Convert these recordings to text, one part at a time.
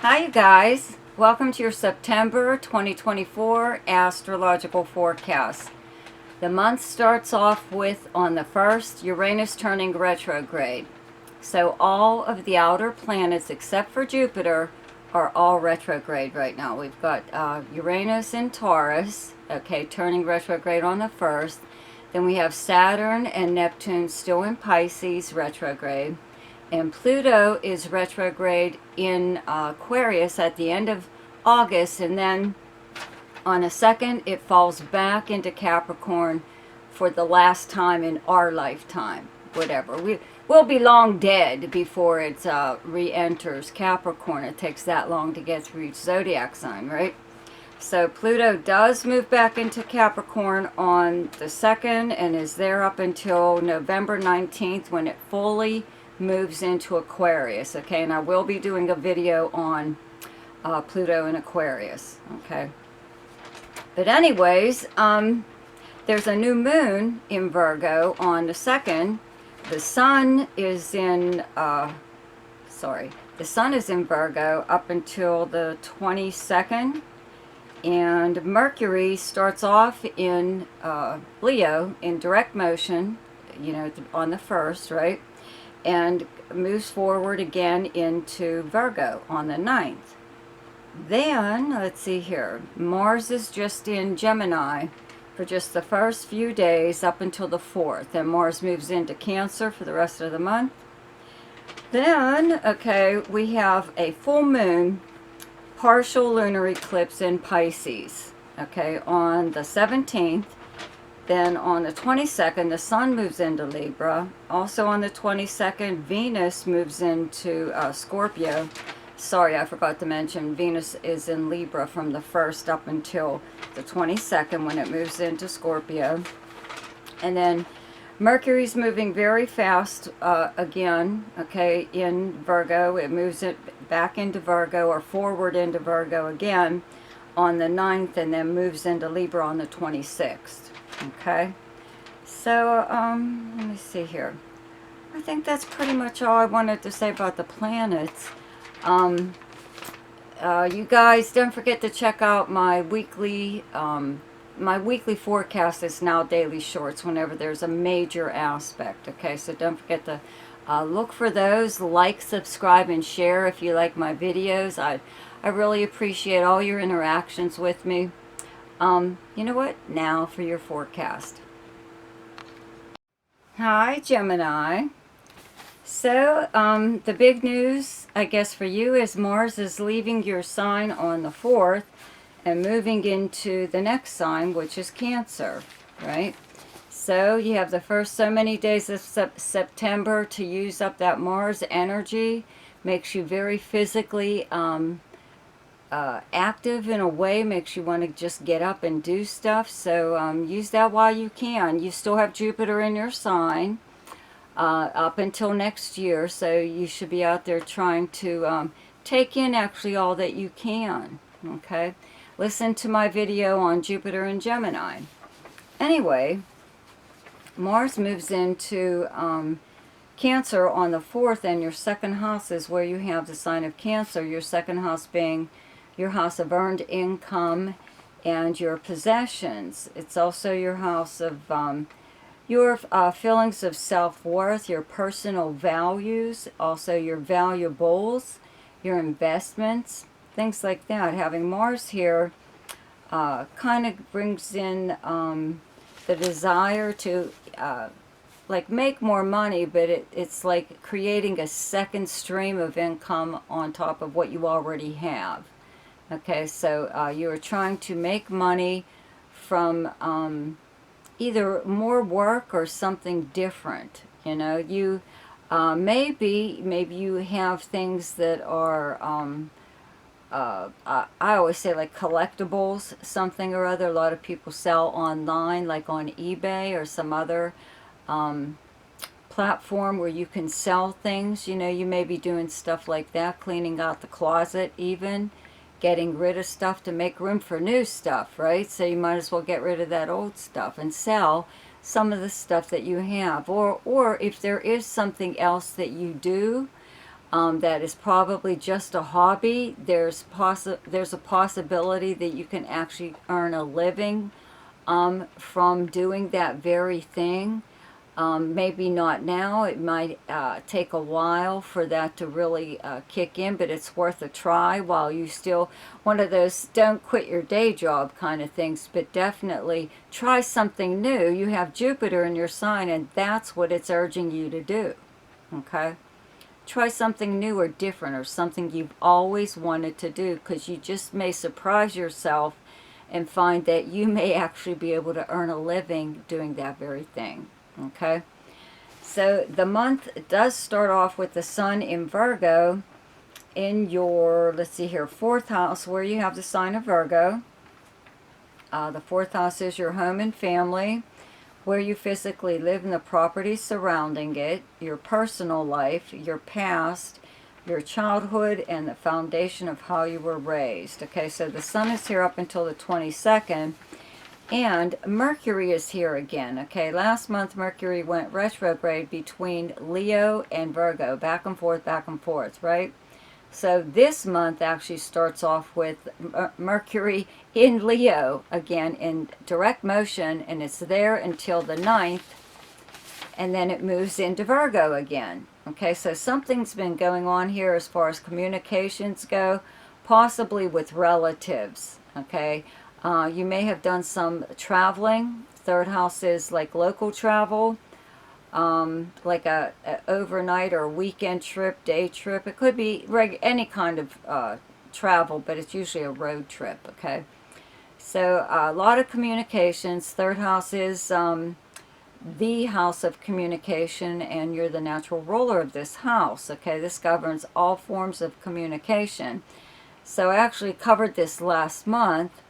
Hi you guys, welcome to your September 2024 astrological forecast. The month starts off with, on the 1st, Uranus turning retrograde. So all of the outer planets except for Jupiter are all retrograde right now. We've got Uranus in Taurus, okay, turning retrograde on the 1st. Then we have Saturn and Neptune still in Pisces retrograde. And Pluto is retrograde in Aquarius at the end of August, and then on the 2nd it falls back into Capricorn for the last time in our lifetime. Whatever, we'll be long dead before it re-enters Capricorn. It takes that long to get through each zodiac sign, right? So Pluto does move back into Capricorn on the 2nd and is there up until November 19th when it fully moves into Aquarius, okay? And I will be doing a video on Pluto in Aquarius, okay? But anyways, there's a new moon in Virgo on the 2nd. The sun is in, the sun is in Virgo up until the 22nd. And Mercury starts off in Leo in direct motion, you know, on the 1st, right? And moves forward again into Virgo on the 9th. Then, let's see here, Mars is just in Gemini for just the first few days up until the 4th. And Mars moves into Cancer for the rest of the month. Then, okay, we have a full moon, partial lunar eclipse in Pisces, okay, on the 17th. Then on the 22nd, the sun moves into Libra. Also on the 22nd, Venus moves into Scorpio. Sorry, I forgot to mention, Venus is in Libra from the 1st up until the 22nd when it moves into Scorpio. And then Mercury's moving very fast again, okay, in Virgo. It moves it back into Virgo or forward into Virgo again on the 9th and then moves into Libra on the 26th. Okay, so let me see here. I think that's pretty much all I wanted to say about the planets. You guys, don't forget to check out my weekly forecast is now daily shorts whenever there's a major aspect. Okay, so don't forget to look for those. Like, subscribe, and share if you like my videos. I really appreciate all your interactions with me. You know what? Now for your forecast. Hi, Gemini. So, the big news, I guess, for you is Mars is leaving your sign on the 4th and moving into the next sign, which is Cancer, right? So, you have the first so many days of September to use up that Mars energy. Makes you very physically active in a way, makes you want to just get up and do stuff. So use that while you can. You still have Jupiter in your sign up until next year, so you should be out there trying to take in actually all that you can. Okay, listen to my video on Jupiter and Gemini. Anyway, Mars moves into Cancer on the 4th, and your second house is where you have the sign of Cancer, your second house being your house of earned income and your possessions. It's also your house of your feelings of self-worth, your personal values, also your valuables, your investments, things like that. Having Mars here kind of brings in the desire to like make more money, but it's like creating a second stream of income on top of what you already have. Okay, so you are trying to make money from either more work or something different. You know, you maybe you have things that are I always say like collectibles, something or other. A lot of people sell online, like on eBay or some other platform where you can sell things. You know, you may be doing stuff like that, cleaning out the closet even, getting rid of stuff to make room for new stuff, right? So you might as well get rid of that old stuff and sell some of the stuff that you have. Or if there is something else that you do, that is probably just a hobby. There's a possibility that you can actually earn a living from doing that very thing. Maybe not now. It might take a while for that to really kick in, but it's worth a try while you still, one of those don't quit your day job kind of things, but definitely try something new. You have Jupiter in your sign, and that's what it's urging you to do. Okay? Try something new or different, or something you've always wanted to do, because you just may surprise yourself and find that you may actually be able to earn a living doing that very thing. Okay, so the month does start off with the sun in Virgo in your, let's see here, 4th house, where you have the sign of Virgo. The 4th house is your home and family, where you physically live, in the property surrounding it, your personal life, your past, your childhood, and the foundation of how you were raised. Okay, so the sun is here up until the 22nd. And Mercury is here again. Okay, last month Mercury went retrograde between Leo and Virgo, back and forth, right? So this month actually starts off with Mercury in Leo again in direct motion, and it's there until the 9th, and then it moves into Virgo again. Okay, so something's been going on here as far as communications go, possibly with relatives. Okay. You may have done some traveling. 3rd house is like local travel, like a overnight or weekend trip, day trip. It could be any kind of travel, but it's usually a road trip, okay? So a lot of communications. 3rd house is the house of communication, and you're the natural ruler of this house, okay? This governs all forms of communication. So I actually covered this last month.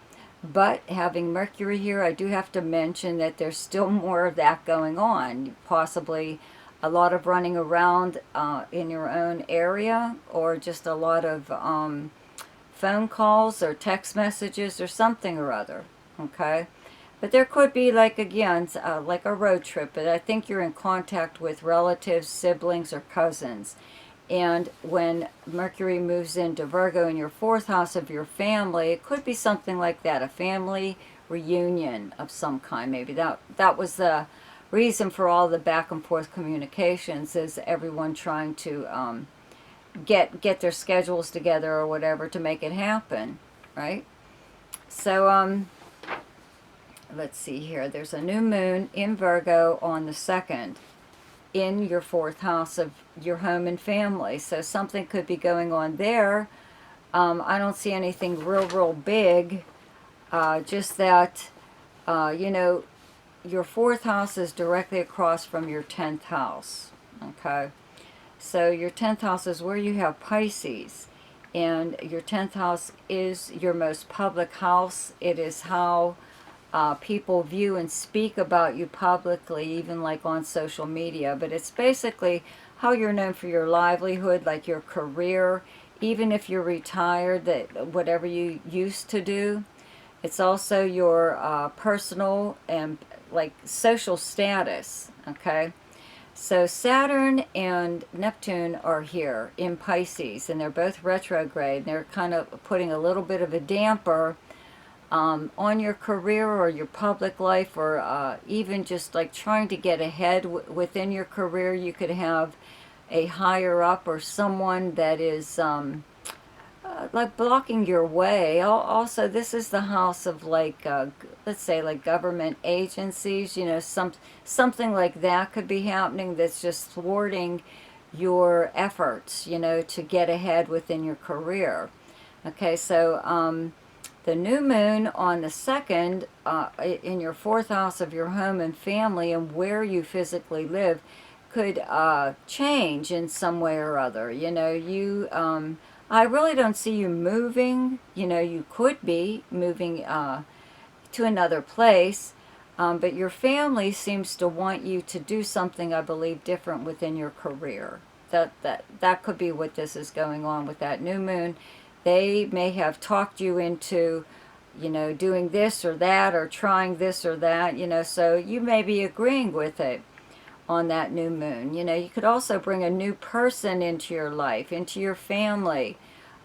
But having Mercury here, I do have to mention that there's still more of that going on. Possibly a lot of running around in your own area, or just a lot of phone calls or text messages or something or other. Okay? But there could be, like, again, like a road trip. But I think you're in contact with relatives, siblings, or cousins. And when Mercury moves into Virgo in your 4th house of your family, it could be something like that, a family reunion of some kind. Maybe that was the reason for all the back and forth communications, is everyone trying to get their schedules together or whatever to make it happen, right? So let's see here. There's a new moon in Virgo on the 2nd. In your 4th house of your home and family. So something could be going on there. I don't see anything real big. Just that, you know, your 4th house is directly across from your 10th house. Okay. So your 10th house is where you have Pisces. And your 10th house is your most public house. It is how people view and speak about you publicly, even like on social media. But it's basically how you're known for your livelihood, like your career, even if you're retired, that whatever you used to do. It's also your personal and like social status. Okay, so Saturn and Neptune are here in Pisces, and they're both retrograde. They're kind of putting a little bit of a damper on your career or your public life, or even just like trying to get ahead within your career. You could have a higher up or someone that is like blocking your way. Also, this is the house of like, let's say like government agencies, you know, something like that could be happening that's just thwarting your efforts, you know, to get ahead within your career. Okay, so the new moon on the 2nd in your 4th house of your home and family and where you physically live could change in some way or other. You know, you I really don't see you moving. You know, you could be moving to another place, but your family seems to want you to do something, I believe, different within your career. That could be what this is going on with that new moon. They may have talked you into, you know, doing this or that, or trying this or that, you know, so you may be agreeing with it. on that new moon. You know, you could also bring a new person into your life, into your family.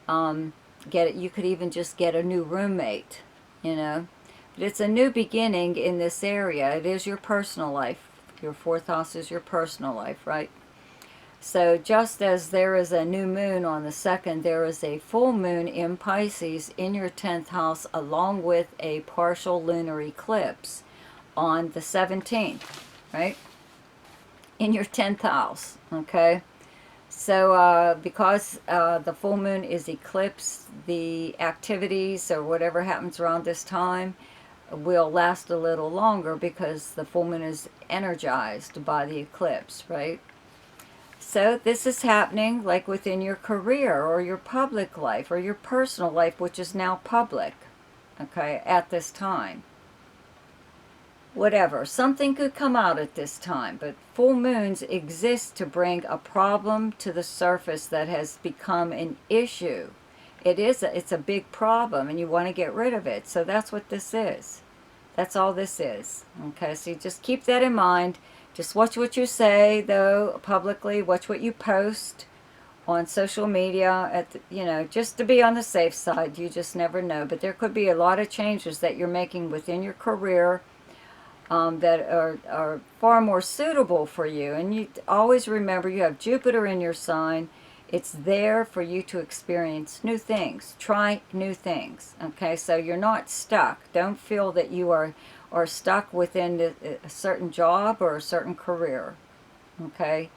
You could even just get a new roommate, you know. But it's a new beginning in this area. It is your personal life. Your fourth house is your personal life, right? So just as there is a new moon on the 2nd, there is a full moon in Pisces in your 10th house, along with a partial lunar eclipse on the 17th, right? In your 10th house, okay? So because the full moon is eclipsed, the activities or whatever happens around this time will last a little longer because the full moon is energized by the eclipse, right? So this is happening like within your career or your public life or your personal life, which is now public, okay, at this time. Whatever, something could come out at this time, but full moons exist to bring a problem to the surface that has become an issue. It's a big problem and you want to get rid of it. So that's what this is. That's all this is. Okay, so you just keep that in mind. Just watch what you say, though, publicly. Watch what you post on social media, just to be on the safe side. You just never know. But there could be a lot of changes that you're making within your career that are far more suitable for you. And you always remember you have Jupiter in your sign. It's there for you to experience new things. Try new things. Okay, so you're not stuck. Don't feel that you are stuck within a certain job or a certain career. Okay,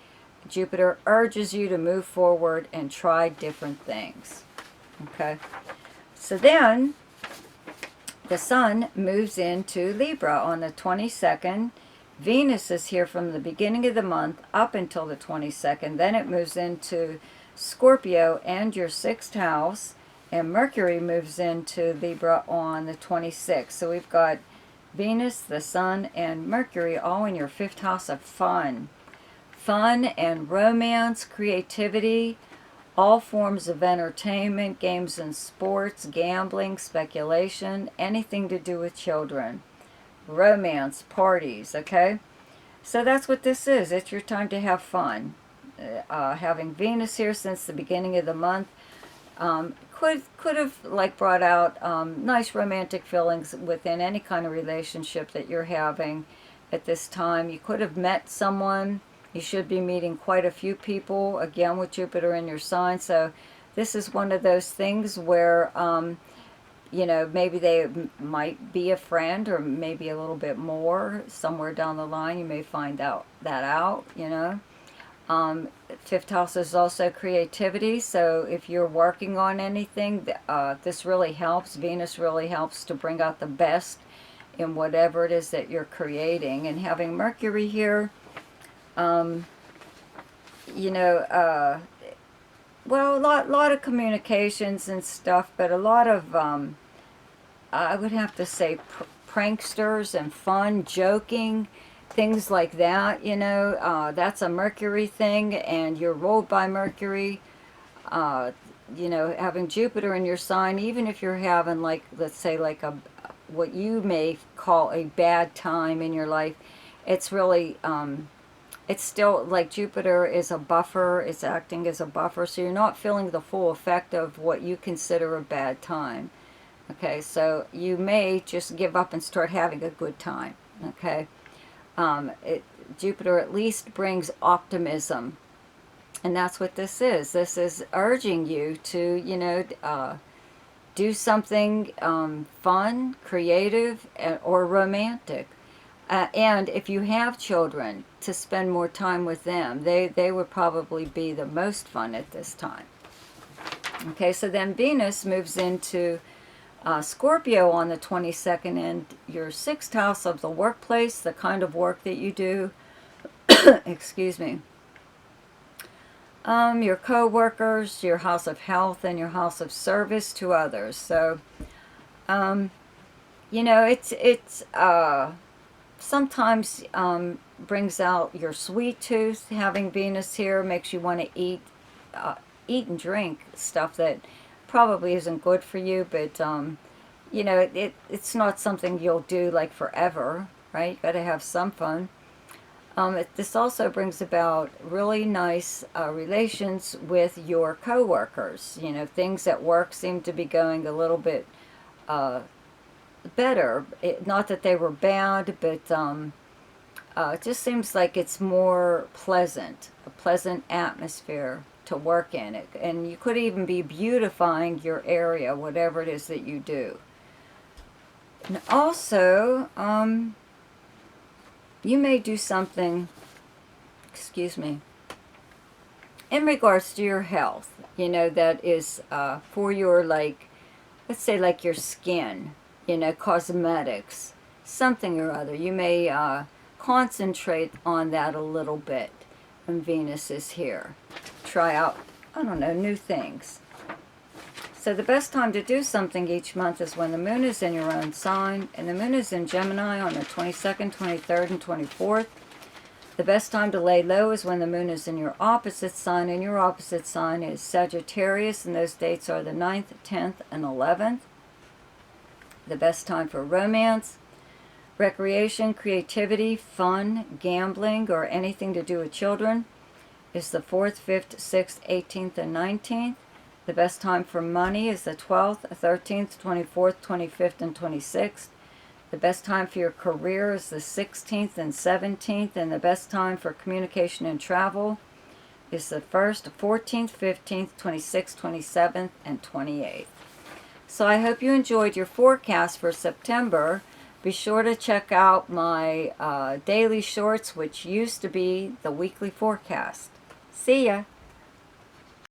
Jupiter urges you to move forward and try different things. Okay, so then the Sun moves into Libra on the 22nd. Venus is here from the beginning of the month up until the 22nd. Then it moves into Scorpio and your 6th house, and Mercury moves into Libra on the 26th. So we've got Venus, the Sun, and Mercury all in your 5th house of fun. Fun and romance, creativity, all forms of entertainment, games and sports, gambling, speculation, anything to do with children. Romance, parties, okay? So that's what this is. It's your time to have fun. Having Venus here since the beginning of the month could have like brought out nice romantic feelings within any kind of relationship that you're having at this time. You could have met someone. You should be meeting quite a few people, again with Jupiter in your sign. So this is one of those things where maybe they might be a friend, or maybe a little bit more somewhere down the line. You may find out. 5th house is also creativity, so if you're working on anything, this really helps. Venus really helps to bring out the best in whatever it is that you're creating. And having Mercury here, well, a lot of communications and stuff, but a lot of, I would have to say, pranksters and fun, joking, things like that, that's a Mercury thing, and you're ruled by Mercury. Having Jupiter in your sign, even if you're having, like, let's say, like what you may call a bad time in your life, it's really, it's still like Jupiter is a buffer, it's acting as a buffer, so you're not feeling the full effect of what you consider a bad time. Okay, so you may just give up and start having a good time, okay? Jupiter at least brings optimism, and that's what this is. This is urging you to, do something fun, creative, or romantic. And if you have children, to spend more time with them. They would probably be the most fun at this time. Okay, so then Venus moves into Scorpio on the 22nd, and your 6th house of the workplace, the kind of work that you do, excuse me, your co-workers, your house of health, and your house of service to others. So, it's sometimes brings out your sweet tooth. Having Venus here makes you want to eat and drink stuff that probably isn't good for you, but it's not something you'll do like forever, right? You got to have some fun. This also brings about really nice relations with your coworkers. You know, things at work seem to be going a little bit better. Not that they were bad, but it just seems like it's more pleasant, a pleasant atmosphere to work in. And you could even be beautifying your area, whatever it is that you do. And also, you may do something, excuse me, in regards to your health, you know, that is for your, like, let's say like your skin, you know, cosmetics, something or other. You may concentrate on that a little bit when Venus is here. Try out, I don't know, new things. So the best time to do something each month is when the moon is in your own sign, and the moon is in Gemini on the 22nd, 23rd, and 24th. The best time to lay low is when the moon is in your opposite sign, and your opposite sign is Sagittarius, and those dates are the 9th, 10th, and 11th. The best time for romance, recreation, creativity, fun, gambling, or anything to do with children is the 4th, 5th, 6th, 18th, and 19th. The best time for money is the 12th, 13th, 24th, 25th, and 26th. The best time for your career is the 16th and 17th. And the best time for communication and travel is the 1st, 14th, 15th, 26th, 27th, and 28th. So I hope you enjoyed your forecast for September. Be sure to check out my daily shorts, which used to be the weekly forecast. See ya!